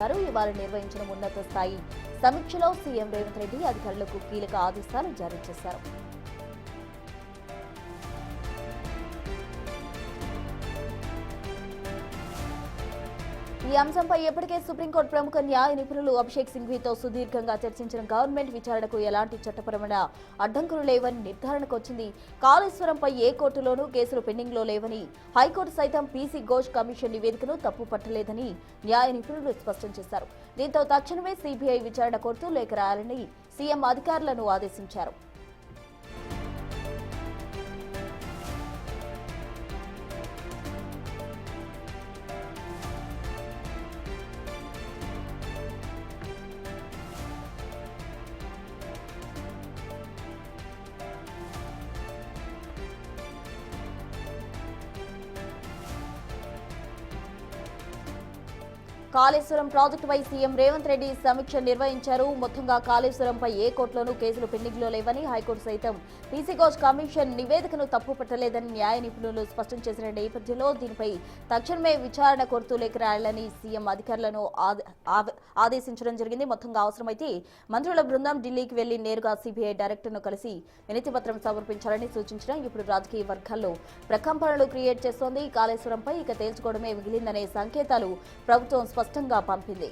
ఇవాళ నిర్వహించిన ఉన్నత స్థాయి సమీక్షలో సీఎం రేవంత్ రెడ్డి అధికారులకు కీలక ఆదేశాలు జారీ చేశారు. ఈ అంశంపై ఇప్పటికే సుప్రీంకోర్టు ప్రముఖ న్యాయ నిపుణులు అభిషేక్ సింఘ్వీతో సుదీర్ఘంగా చర్చించిన గవర్నమెంట్ విచారణకు ఎలాంటి చట్టపరమైన అడ్డంకులు లేవని నిర్ధారణకు వచ్చింది. కాళేశ్వరంపై ఏ కోర్టులోనూ కేసులు పెండింగ్లో లేవని, హైకోర్టు సైతం పీసీ ఘోష్ కమిషన్ నివేదికను తప్పు పట్టలేదని న్యాయ నిపుణులు స్పష్టం చేశారు. దీంతో తక్షణమే సీబీఐ విచారణ కోరుతూ లేఖ రాయాలని సీఎం అధికారులను ఆదేశించారు. కాళేశ్వరం ప్రాజెక్టుపై సీఎం రేవంత్ రెడ్డి సమీక్ష నిర్వహించారు. మొత్తంగా కాళేశ్వరంపై ఏ కోర్టులోనూ కేసులు పెండింగ్లో లేవని, హైకోర్టు సైతం పీసీ ఘోష్ కమిషన్ నివేదికను తప్పుపట్టలేదని న్యాయ నిపుణులు స్పష్టం చేసిన నేపథ్యంలో దీనిపై తక్షణమే విచారణ కోరుతూ లేఖ రాయాలని సీఎం అధికారులను ఆదేశించడం జరిగింది. మొత్తంగా అవసరమైతే మంత్రుల బృందం ఢిల్లీకి వెళ్లి నేరుగా సీబీఐ డైరెక్టర్ను కలిసి వినతి పత్రం సమర్పించాలని సూచించడం ఇప్పుడు రాజకీయ వర్గాల్లో ప్రకంపనలు క్రియేట్ చేస్తోంది. కాళేశ్వరంపై ఇక తేల్చుకోవడమే మిగిలిందనే సంకేతాలు ప్రభుత్వం స్పష్టంగా పంపింది.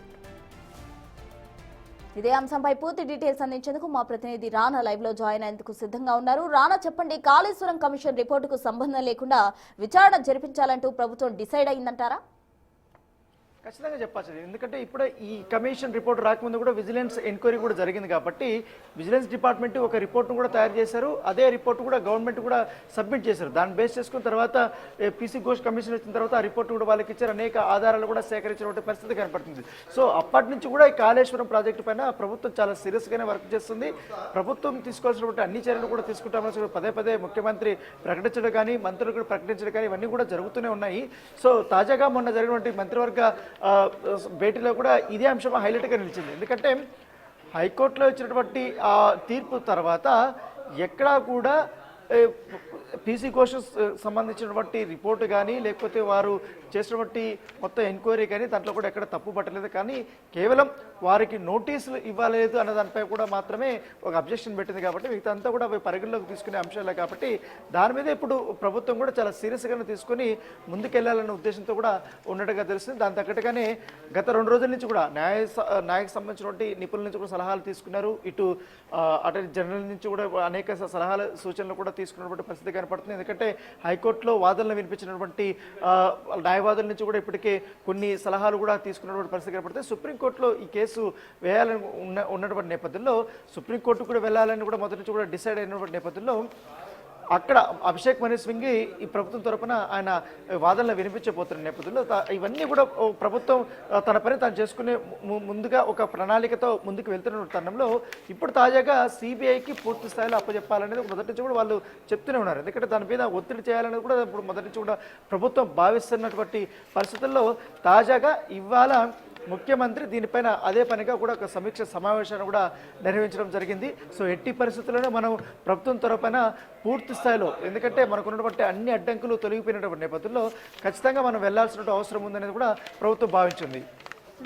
ఇదే అంశంపై పూర్తి డీటెయిల్స్ అందించేందుకు మా ప్రతినిధి రానా లైవ్ లో జాయిన్ అయ్యేందుకు సిద్ధంగా ఉన్నారు. రానా, చెప్పండి, కాళేశ్వరం కమిషన్ రిపోర్టుకు సంబంధం లేకుండా విచారణ జరిపించాలంటూ ప్రభుత్వం డిసైడ్ అయిందంటారా? ఖచ్చితంగా చెప్పచ్చు. ఎందుకంటే ఇప్పుడే ఈ కమిషన్ రిపోర్ట్ రాకముందు కూడా విజిలెన్స్ ఎంక్వైరీ కూడా జరిగింది కాబట్టి విజిలెన్స్ డిపార్ట్మెంట్ ఒక రిపోర్ట్ను కూడా తయారు చేశారు. అదే రిపోర్ట్ కూడా గవర్నమెంట్ కూడా సబ్మిట్ చేశారు. దాన్ని బేస్ చేసుకున్న తర్వాత పీసీ ఘోష్ కమిషన్ వచ్చిన తర్వాత ఆ రిపోర్ట్ కూడా వాళ్ళకి ఇచ్చారు. అనేక ఆధారాలు కూడా సేకరించిన పరిస్థితి కనపడుతుంది. సో అప్పటి నుంచి కూడా ఈ కాళేశ్వరం ప్రాజెక్టు పైన ప్రభుత్వం చాలా సీరియస్గానే వర్క్ చేస్తుంది. ప్రభుత్వం తీసుకోవాల్సినటువంటి అన్ని చర్యలు కూడా తీసుకుంటామని పదే పదే ముఖ్యమంత్రి ప్రకటించడం కానీ, మంత్రులు కూడా ప్రకటించడం కానీ ఇవన్నీ కూడా జరుగుతూనే ఉన్నాయి. సో తాజాగా మొన్న జరిగినటువంటి మంత్రివర్గ భేటీలో కూడా ఇదే అంశం హైలైట్గా నిలిచింది. ఎందుకంటే హైకోర్టులో ఇచ్చినటువంటి ఆ తీర్పు తర్వాత ఎక్కడా కూడా పీసీ ఘోష్ సంబంధించినటువంటి రిపోర్టు కానీ, లేకపోతే వారు చేసినటువంటి మొత్తం ఎంక్వైరీ కానీ దాంట్లో కూడా ఎక్కడ తప్పు పట్టలేదు. కానీ కేవలం వారికి నోటీసులు ఇవ్వలేదు అన్న దానిపై కూడా మాత్రమే ఒక అబ్జెక్షన్ పెట్టింది. కాబట్టి మిగతా అంతా కూడా పరిగణలోకి తీసుకునే అంశాలే కాబట్టి దాని మీద ఇప్పుడు ప్రభుత్వం కూడా చాలా సీరియస్గానే తీసుకొని ముందుకెళ్లాలన్న ఉద్దేశంతో కూడా ఉన్నట్టుగా తెలుస్తుంది. దాని తగ్గట్టుగానే గత 2 రోజుల నుంచి కూడా న్యాయకు సంబంధించినటువంటి నిపుణుల నుంచి కూడా సలహాలు తీసుకున్నారు. ఇటు అటర్నీ జనరల్ నుంచి కూడా అనేక సలహాలు సూచనలు కూడా తీసుకున్నటువంటి పరిస్థితి కనపడుతుంది. ఎందుకంటే హైకోర్టులో వాదనలు వినిపించినటువంటి న్యాయవాదుల నుంచి కూడా ఇప్పటికే కొన్ని సలహాలు కూడా తీసుకున్నటువంటి పరిస్థితి కనపడుతుంది. సుప్రీంకోర్టులో ఈ కేసు వేయాలని ఉన్నటువంటి నేపథ్యంలో సుప్రీంకోర్టు కూడా వెళ్ళాలని కూడా మొదటి నుంచి కూడా డిసైడ్ అయినటువంటి నేపథ్యంలో అక్కడ అభిషేక్ మను సింఘ్వి ఈ ప్రభుత్వం తరపున ఆయన వాదనలు వినిపించబోతున్న నేపథ్యంలో ఇవన్నీ కూడా ప్రభుత్వం తన పని తాను చేసుకునే ముందుగా ఒక ప్రణాళికతో ముందుకు వెళ్తున్న తరుణంలో ఇప్పుడు తాజాగా సిబిఐకి పూర్తి స్థాయిలో అప్పచెప్పాలనేది మొదటి నుంచి కూడా వాళ్ళు చెప్తూనే ఉన్నారు. ఎందుకంటే దాని మీద ఒత్తిడి చేయాలనేది కూడా ఇప్పుడు మొదటి నుంచి కూడా ప్రభుత్వం భావిస్తున్నటువంటి పరిస్థితుల్లో తాజాగా ఇవాళ ముఖ్యమంత్రి దీనిపైన అదే పనిగా కూడా ఒక సమీక్ష సమావేశాన్ని కూడా నిర్వహించడం జరిగింది. సో ఎట్టి పరిస్థితుల్లోనే మనం ప్రభుత్వం తరపున పూర్తి స్థాయిలో, ఎందుకంటే మనకున్నటువంటి అన్ని అడ్డంకులు తొలగిపోయినటువంటి నేపథ్యంలో ఖచ్చితంగా మనం వెళ్లాల్సిన అవసరం ఉందనేది కూడా ప్రభుత్వం భావించింది.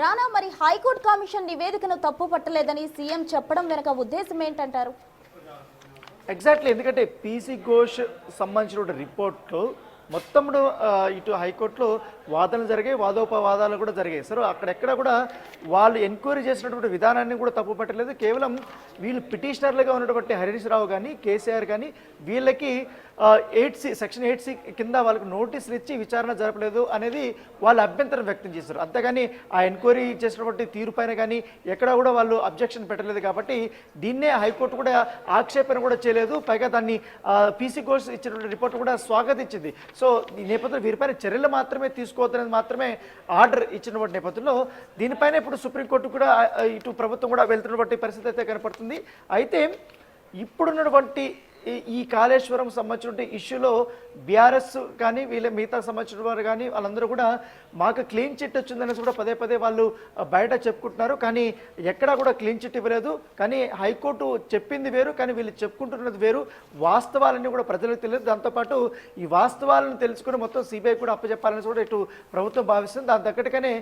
రానా, మరి హైకోర్టు కమిషన్ నివేదికను తప్పు పట్టలేదని సీఎం చెప్పడం వెనక ఉద్దేశం ఏంటంటారు? ఎగ్జాక్ట్లీ, ఎందుకంటే పీసీ ఘోష్ సంబంధించిన రిపోర్ట్లు మొత్తం ఇటు హైకోర్టులో వాదనలు జరిగాయి, వాదోపవాదాలు కూడా జరిగాయి. సరే, అక్కడెక్కడ కూడా వాళ్ళు ఎంక్వైరీ చేసినటువంటి విధానాన్ని కూడా తప్పు పట్టలేదు. కేవలం వీళ్ళు పిటిషనర్లుగా ఉన్నటువంటి హరీష్ రావు కానీ, కేసీఆర్ కానీ వీళ్ళకి సెక్షన్ 8C కింద వాళ్ళకి నోటీసులు ఇచ్చి విచారణ జరపలేదు అనేది వాళ్ళు అభ్యంతరం వ్యక్తం చేశారు. అంతేగాని ఆ ఎంక్వైరీ చేసినటువంటి తీరు పైన కానీ ఎక్కడ కూడా వాళ్ళు అబ్జెక్షన్ పెట్టలేదు. కాబట్టి దీన్నే హైకోర్టు కూడా ఆక్షేపణ కూడా చేయలేదు. పైగా దాన్ని పీసీ ఘోష్ ఇచ్చినటువంటి రిపోర్ట్ కూడా స్వాగతించింది. సో ఈ నేపథ్యంలో వీరిపైన చర్యలు మాత్రమే తీసుకోవద్దనేది మాత్రమే ఆర్డర్ ఇచ్చినటువంటి నేపథ్యంలో దీనిపైన ఇప్పుడు సుప్రీంకోర్టు కూడా ఇటు ప్రభుత్వం కూడా వెళ్తున్నటువంటి పరిస్థితి అయితే కనపడుతుంది. అయితే ఇప్పుడున్నటువంటి ఈ కాళేశ్వరం సంబంధించిన ఇష్యూలో బీఆర్ఎస్ కానీ వీళ్ళ మిగతా సంబంధించిన వారు కానీ వాళ్ళందరూ కూడా మాకు క్లీన్ చిట్ వచ్చిందనేసి కూడా పదే పదే వాళ్ళు బయట చెప్పుకుంటున్నారు. కానీ ఎక్కడా కూడా క్లీన్ చిట్ ఇవ్వలేదు. కానీ హైకోర్టు చెప్పింది వేరు, కానీ వీళ్ళు చెప్పుకుంటున్నది వేరు. వాస్తవాలన్నీ కూడా ప్రజలకు తెలియదు. దాంతోపాటు ఈ వాస్తవాలను తెలుసుకుని మొత్తం సిబిఐ కూడా అప్పచెప్పాలని కూడా ఇటు ప్రభుత్వం భావిస్తుంది. దాని తగ్గట్టుగానే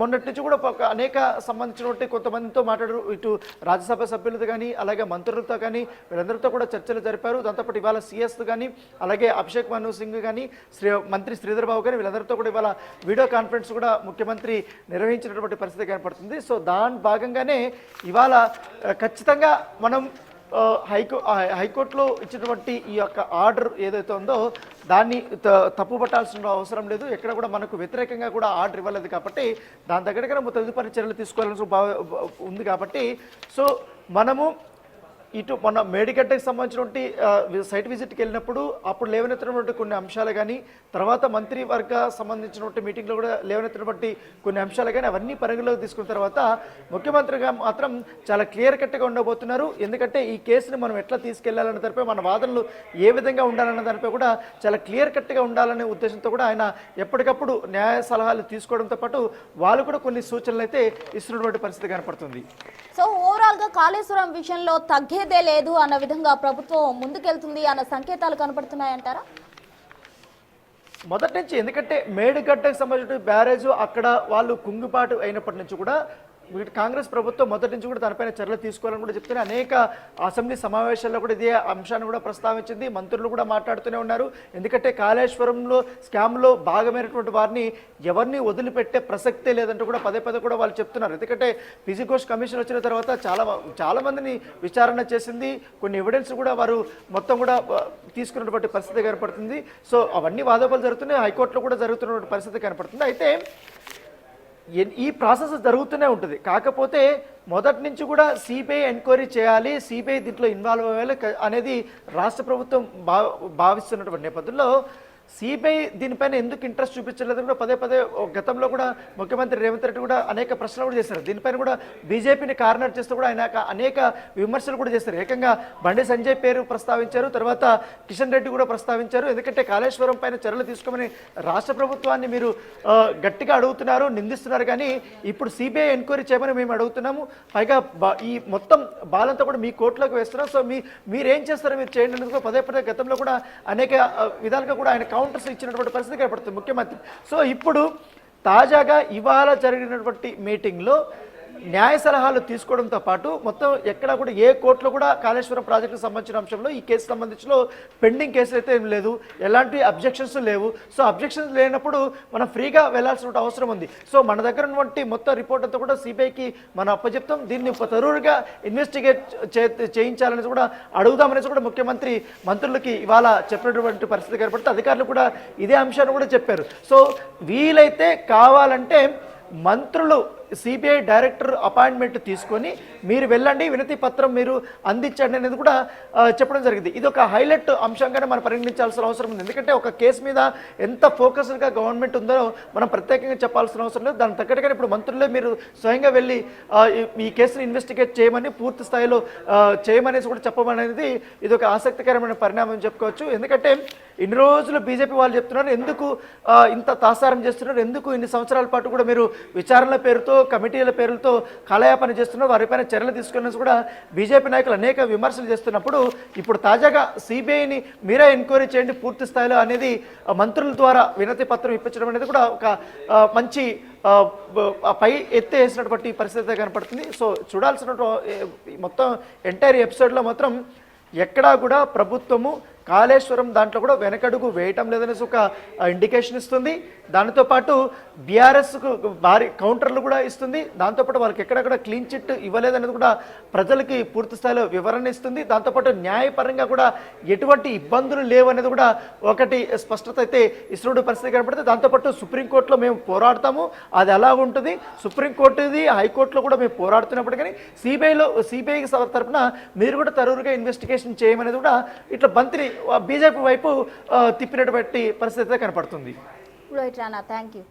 మొన్నటి నుంచి కూడా అనేక సంబంధించినటువంటి కొంతమందితో మాట్లాడారు. ఇటు రాజ్యసభ సభ్యులతో కానీ అలాగే మంత్రులతో కానీ వీళ్ళందరితో కూడా చర్చలు జరిపారు. దాంతోపాటు ఇవాళ సిఎస్ కానీ అలాగే అభిషేక్ మను సింగ్ కానీ మంత్రి శ్రీధర్ బాబు కానీ వీళ్ళందరితో కూడా ఇవాళ వీడియో కాన్ఫరెన్స్ కూడా ముఖ్యమంత్రి నిర్వహించినటువంటి పరిస్థితి కనపడుతుంది. సో దాని భాగంగానే ఇవాళ ఖచ్చితంగా మనం హైకోర్టులో ఇచ్చినటువంటి ఈ యొక్క ఆర్డర్ ఏదైతే ఉందో దాన్ని తప్పు పట్టాల్సిన అవసరం లేదు. ఎక్కడ కూడా మనకు వ్యతిరేకంగా కూడా ఆర్డర్ ఇవ్వలేదు కాబట్టి దాని దగ్గర తదుపరి చర్యలు తీసుకోవాల్సి ఉంది కాబట్టి సో మనము ఇటు మన మేడిగడ్డకి సంబంధించినటువంటి సైట్ విజిట్కి వెళ్ళినప్పుడు అప్పుడు లేవనెత్తినటువంటి కొన్ని అంశాలు కానీ తర్వాత మంత్రివర్గ సంబంధించినటువంటి మీటింగ్లో కూడా లేవనెత్తినటువంటి కొన్ని అంశాలు కానీ అవన్నీ పరిగణలోకి తీసుకున్న తర్వాత ముఖ్యమంత్రిగా మాత్రం చాలా క్లియర్ కట్గా ఉండబోతున్నారు. ఎందుకంటే ఈ కేసుని మనం ఎట్లా తీసుకెళ్లాలన్న దానిపై మన వాదనలు ఏ విధంగా ఉండాలన్న దానిపై కూడా చాలా క్లియర్ కట్గా ఉండాలనే ఉద్దేశంతో కూడా ఆయన ఎప్పటికప్పుడు న్యాయ సలహాలు తీసుకోవడంతో పాటు వాళ్ళు కూడా కొన్ని సూచనలు అయితే ఇస్తున్నటువంటి పరిస్థితి కనపడుతుంది. సో ఓవరాల్ గా కాళేశ్వరం విషయంలో తగ్గేదే లేదు అన్న విధంగా ప్రభుత్వం ముందుకెళ్తుంది అన్న సంకేతాలు కనపడుతున్నాయంటారా? మొదటి నుంచి ఎందుకంటే మేడిగడ్డకు సంబంధించిన బ్యారేజ్ అక్కడ వాళ్ళు కుంగుబాటు అయినప్పటి నుంచి కూడా కాంగ్రెస్ ప్రభుత్వం మొదటి నుంచి కూడా దానిపైన చర్యలు తీసుకోవాలని కూడా చెప్తూనే అనేక అసెంబ్లీ సమావేశాల్లో కూడా ఇదే అంశాన్ని కూడా ప్రస్తావించింది. మంత్రులు కూడా మాట్లాడుతూనే ఉన్నారు. ఎందుకంటే కాళేశ్వరంలో స్కామ్లో భాగమైనటువంటి వారిని ఎవరిని వదిలిపెట్టే ప్రసక్తే లేదంటూ కూడా పదే పదే కూడా వాళ్ళు చెప్తున్నారు. ఎందుకంటే పీసీ ఘోష్ కమిషన్ వచ్చిన తర్వాత చాలా మందిని విచారణ చేసింది. కొన్ని ఎవిడెన్స్ కూడా వారు మొత్తం కూడా తీసుకున్నటువంటి పరిస్థితి కనపడుతుంది. సో అవన్నీ వాదోపాలు జరుగుతున్నాయి. హైకోర్టులో కూడా జరుగుతున్నటువంటి పరిస్థితి కనపడుతుంది. అయితే ఈ ప్రాసెస్ జరుగుతూనే ఉంటుంది. కాకపోతే మొదటి నుంచి కూడా సిబిఐ ఎంక్వైరీ చేయాలి, సిబిఐ దీంట్లో ఇన్వాల్వ్ అవ్వాలి అనేది రాష్ట్ర ప్రభుత్వం భావిస్తున్నటువంటి నేపథ్యంలో సిబిఐ దీనిపైన ఎందుకు ఇంట్రెస్ట్ చూపించలేదు కూడా పదే పదే గతంలో కూడా ముఖ్యమంత్రి రేవంత్ రెడ్డి కూడా అనేక ప్రశ్నలు కూడా చేశారు. దీనిపైన కూడా బీజేపీని కార్నర్ చేస్తూ కూడా ఆయన అనేక విమర్శలు కూడా చేశారు. ఏకంగా బండి సంజయ్ పేరు ప్రస్తావించారు, తర్వాత కిషన్ రెడ్డి కూడా ప్రస్తావించారు. ఎందుకంటే కాళేశ్వరం పైన చర్యలు తీసుకోమని రాష్ట్ర ప్రభుత్వాన్ని మీరు గట్టిగా అడుగుతున్నారు, నిందిస్తున్నారు. కానీ ఇప్పుడు సిబిఐ ఎంక్వైరీ చేయమని మేము అడుగుతున్నాము. పైగా ఈ మొత్తం బాలంతా కూడా మీ కోర్టులోకి వేస్తున్నాం. సో మీరేం చేస్తారో మీరు చేయండి అనేది కూడా పదే పదే గతంలో కూడా అనేక విధాలుగా కూడా ఆయన కౌంటర్స్ ఇచ్చినటువంటి పరిస్థితి కనపడుతుంది ముఖ్యమంత్రి. సో ఇప్పుడు తాజాగా ఇవాళ జరిగినటువంటి మీటింగ్లో న్యాయ సలహాలు తీసుకోవడంతో పాటు మొత్తం ఎక్కడ కూడా ఏ కోర్టులో కూడా కాళేశ్వరం ప్రాజెక్టుకు సంబంధించిన అంశంలో ఈ కేసు సంబంధించిన పెండింగ్ కేసులు అయితే ఏం లేదు, ఎలాంటి అబ్జెక్షన్స్ లేవు. సో అబ్జెక్షన్స్ లేనప్పుడు మనం ఫ్రీగా వెళ్లాల్సిన అవసరం ఉంది. సో మన దగ్గర ఉన్నటువంటి మొత్తం రిపోర్ట్ అంతా కూడా సిబిఐకి మనం అప్పచెప్తాం. దీన్ని తరువుగా ఇన్వెస్టిగేట్ చేయించాలనేది కూడా అడుగుదామనేసి కూడా ముఖ్యమంత్రి మంత్రులకి ఇవాళ చెప్పినటువంటి పరిస్థితి కనపడుతుంది. అధికారులు కూడా ఇదే అంశాన్ని కూడా చెప్పారు. సో వీలైతే కావాలంటే మంత్రులు సిబిఐ డైరెక్టర్ అపాయింట్మెంట్ తీసుకొని మీరు వెళ్ళండి, వినతి పత్రం మీరు అందించండి అనేది కూడా చెప్పడం జరిగింది. ఇది ఒక హైలైట్ అంశంగానే మనం పరిగణించాల్సిన అవసరం ఉంది. ఎందుకంటే ఒక కేసు మీద ఎంత ఫోకస్డ్గా గవర్నమెంట్ ఉందో మనం ప్రత్యేకంగా చెప్పాల్సిన అవసరం లేదు. దాని తగ్గట్టుగా ఇప్పుడు మంత్రులే మీరు స్వయంగా వెళ్ళి ఈ కేసుని ఇన్వెస్టిగేట్ చేయమని పూర్తి స్థాయిలో చేయమనేసి కూడా చెప్పమనేది ఇది ఒక ఆసక్తికరమైన పరిణామం చెప్పుకోవచ్చు. ఎందుకంటే ఇన్ని రోజులు బీజేపీ వాళ్ళు చెప్తున్నారు ఎందుకు ఇంత తాసారం చేస్తున్నారు, ఎందుకు ఇన్ని సంవత్సరాల పాటు కూడా మీరు విచారణల పేరుతో కమిటీల పేర్లతో కాలయాపన చేస్తున్నారు, వారిపైన చర్యలు తీసుకునేసి కూడా బీజేపీ నాయకులు అనేక విమర్శలు చేస్తున్నప్పుడు ఇప్పుడు తాజాగా సిబిఐని మీరే ఎంక్వైరీ చేయండి పూర్తి స్థాయిలో అనేది మంత్రుల ద్వారా వినతి పత్రం ఇప్పించడం అనేది కూడా ఒక మంచి పై ఎత్తేసినటువంటి పరిస్థితి కనపడుతుంది. సో చూడాల్సిన మొత్తం ఎంటైర్ ఎపిసోడ్లో మాత్రం ఎక్కడా కూడా ప్రభుత్వము కాళేశ్వరం దాంట్లో కూడా వెనకడుగు వేయటం లేదనేసి ఒక ఇండికేషన్ ఇస్తుంది. దానితో పాటు బీఆర్ఎస్కు భారీ కౌంటర్లు కూడా ఇస్తుంది. దాంతోపాటు వాళ్ళకి ఎక్కడెక్కడ క్లీన్ చిట్ ఇవ్వలేదనేది కూడా ప్రజలకి పూర్తి స్థాయిలో వివరణ ఇస్తుంది. దాంతోపాటు న్యాయపరంగా కూడా ఎటువంటి ఇబ్బందులు లేవనేది కూడా ఒకటి స్పష్టత అయితే ఇస్తున్న పరిస్థితి కనపడుతుంది. దాంతోపాటు సుప్రీంకోర్టులో మేము పోరాడతాము, అది ఎలా ఉంటుంది, సుప్రీంకోర్టుది హైకోర్టులో కూడా మేము పోరాడుతున్నప్పుడు కానీ సిబిఐ తరఫున మీరు కూడా తరువుగా ఇన్వెస్టిగేషన్ చేయమనేది కూడా ఇట్లా బంతిని బీజేపీ వైపు తిప్పినటువంటి పరిస్థితి కనపడుతుంది. Right Rana, thank you.